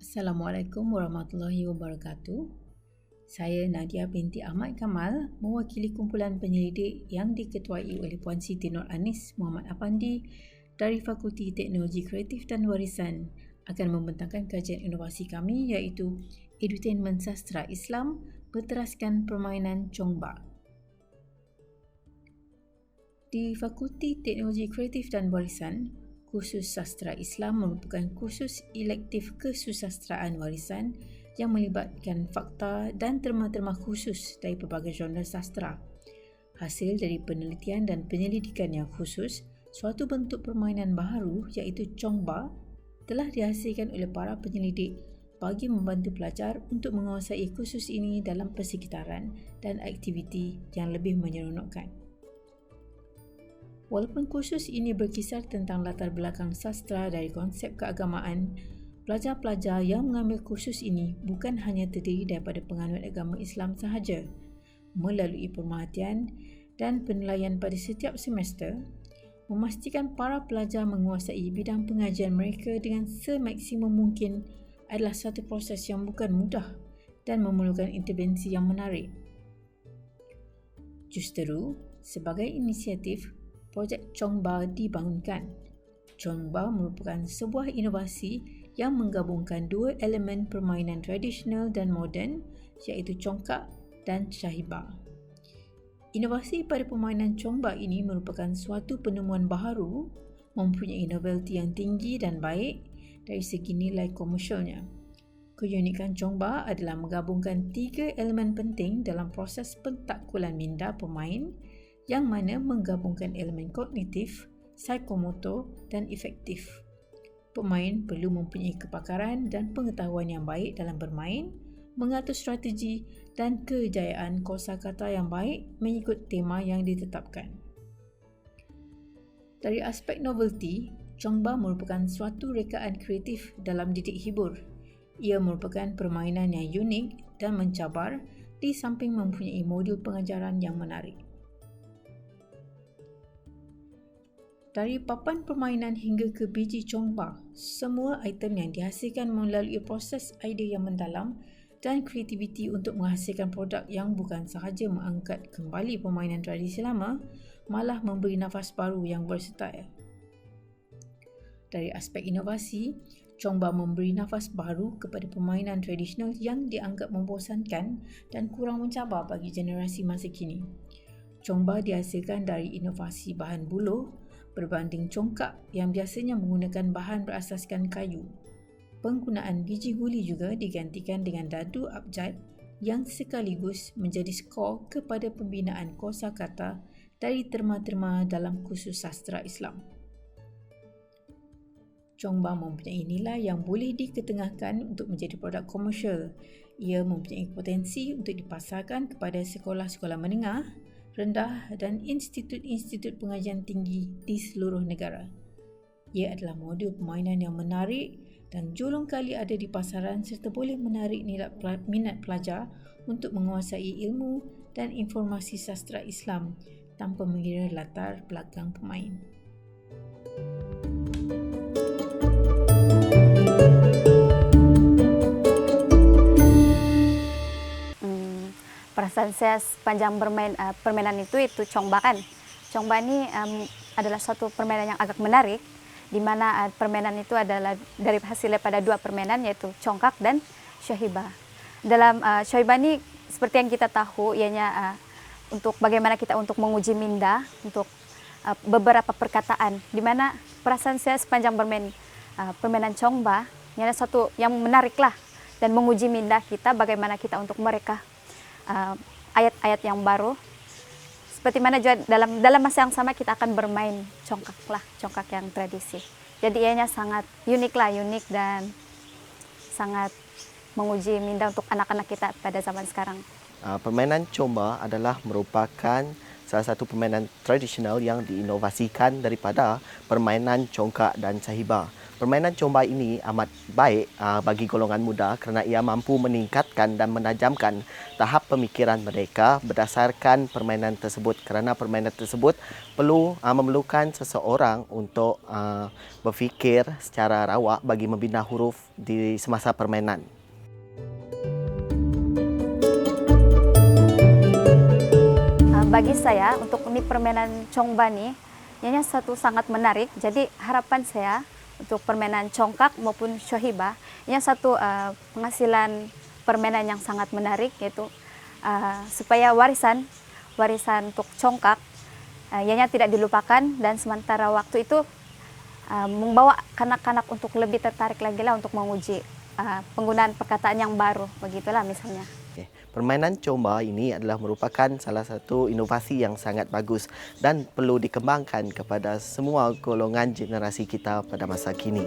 Assalamualaikum warahmatullahi wabarakatuh. Saya Nadia binti Ahmad Kamal, mewakili kumpulan penyelidik yang diketuai oleh Puan Siti Nur Anis Muhammad Afandi dari Fakulti Teknologi Kreatif dan Warisan akan membentangkan kajian inovasi kami iaitu Edutainment Sastra Islam berteraskan permainan Chongba. Di Fakulti Teknologi Kreatif dan Warisan, kursus Sastra Islam merupakan kursus elektif kesusastraan warisan yang melibatkan fakta dan terma-terma khusus dari pelbagai genre sastra. Hasil dari penelitian dan penyelidikan yang khusus, suatu bentuk permainan baharu iaitu Chongba telah dihasilkan oleh para penyelidik bagi membantu pelajar untuk menguasai kursus ini dalam persekitaran dan aktiviti yang lebih menyeronokkan. Walaupun kursus ini berkisar tentang latar belakang sastra dari konsep keagamaan, pelajar-pelajar yang mengambil kursus ini bukan hanya terdiri daripada penganut agama Islam sahaja. Melalui pemerhatian dan penilaian pada setiap semester, memastikan para pelajar menguasai bidang pengajian mereka dengan semaksimum mungkin adalah satu proses yang bukan mudah dan memerlukan intervensi yang menarik. Justeru, sebagai inisiatif, projek Chongba dibangunkan. Chongba merupakan sebuah inovasi yang menggabungkan dua elemen permainan tradisional dan moden iaitu congkak dan syahibah. Inovasi pada permainan Chongba ini merupakan suatu penemuan baharu, mempunyai novelty yang tinggi dan baik dari segi nilai komersialnya. Keunikan Chongba adalah menggabungkan tiga elemen penting dalam proses pentakkulan minda pemain yang mana menggabungkan elemen kognitif, psikomotor dan efektif. Pemain perlu mempunyai kepakaran dan pengetahuan yang baik dalam bermain, mengatur strategi dan kejayaan kosakata yang baik mengikut tema yang ditetapkan. Dari aspek novelty, Chongba merupakan suatu rekaan kreatif dalam didik hibur. Ia merupakan permainan yang unik dan mencabar di samping mempunyai modul pengajaran yang menarik. Dari papan permainan hingga ke biji Chongba, semua item yang dihasilkan melalui proses idea yang mendalam dan kreativiti untuk menghasilkan produk yang bukan sahaja mengangkat kembali permainan tradisi lama, malah memberi nafas baru yang versatile. Dari aspek inovasi, Chongba memberi nafas baru kepada permainan tradisional yang dianggap membosankan dan kurang mencabar bagi generasi masa kini. Chongba dihasilkan dari inovasi bahan buluh berbanding congkak yang biasanya menggunakan bahan berasaskan kayu. Penggunaan biji guli juga digantikan dengan dadu abjad yang sekaligus menjadi skor kepada pembinaan kosakata dari terma-terma dalam kursus sastra Islam. Chongba mempunyai nilai yang boleh diketengahkan untuk menjadi produk komersial. Ia mempunyai potensi untuk dipasarkan kepada sekolah-sekolah menengah, rendah dan institut-institut pengajian tinggi di seluruh negara. Ia adalah modul permainan yang menarik dan jolong kali ada di pasaran serta boleh menarik minat pelajar untuk menguasai ilmu dan informasi sastra Islam tanpa mengira latar belakang pemain. Perasaan saya sepanjang bermain permainan itu Chongba kan. Chongba ini adalah suatu permainan yang agak menarik, di mana permainan itu adalah dari hasil daripada dua permainan yaitu congkak dan syahibah. Dalam syahibah ini seperti yang kita tahu, ianya untuk bagaimana kita untuk menguji minda untuk beberapa perkataan, di mana perasaan saya sepanjang bermain permainan Chongba ini adalah suatu yang menarik lah dan menguji minda kita bagaimana kita untuk mereka ayat-ayat yang baru, seperti mana juga dalam masa yang sama kita akan bermain congkak yang tradisi. Jadi ianya sangat unik dan sangat menguji minda untuk anak-anak kita pada zaman sekarang. Permainan Chongba adalah merupakan salah satu permainan tradisional yang diinovasikan daripada permainan congkak dan syahibah. Permainan comba ini amat baik bagi golongan muda kerana ia mampu meningkatkan dan menajamkan tahap pemikiran mereka berdasarkan permainan tersebut, kerana permainan tersebut memerlukan seseorang untuk berfikir secara rawak bagi membina huruf di semasa permainan. Bagi saya, untuk ini permainan congba ni, ianya satu sangat menarik. Jadi harapan saya untuk permainan congkak maupun syohibah, ianya satu penghasilan permainan yang sangat menarik, yaitu supaya warisan untuk congkak ianya tidak dilupakan, dan sementara waktu itu membawa kanak-kanak untuk lebih tertarik lagi lah untuk menguji penggunaan perkataan yang baru, begitulah misalnya. Permainan comba ini adalah merupakan salah satu inovasi yang sangat bagus dan perlu dikembangkan kepada semua golongan generasi kita pada masa kini.